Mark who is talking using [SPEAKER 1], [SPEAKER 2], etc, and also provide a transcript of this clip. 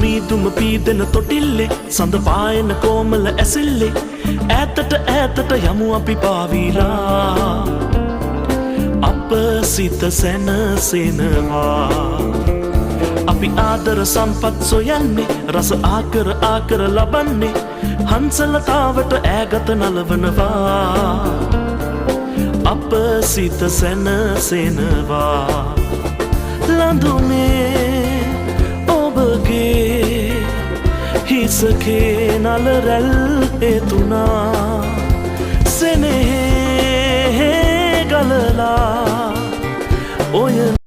[SPEAKER 1] මීදුම පීදෙන තොටිල්ලේ සඳ පායන කෝමල ඇසිල්ලේ ඈතට ඈතට යමු අපි පාවිලා අප සිත සැනසෙනවා අපි ආදර සම්පත් සොයන්නේ රස ආකර ආකර ලබන්නේ හංසලතාවට ඈගත නලවනවා අප සිත සැනසෙනවා ලඳුනේ ඔබගේ හිසකේ නල රැල් එතුනා සෙනෙහේ ගලලා ඔය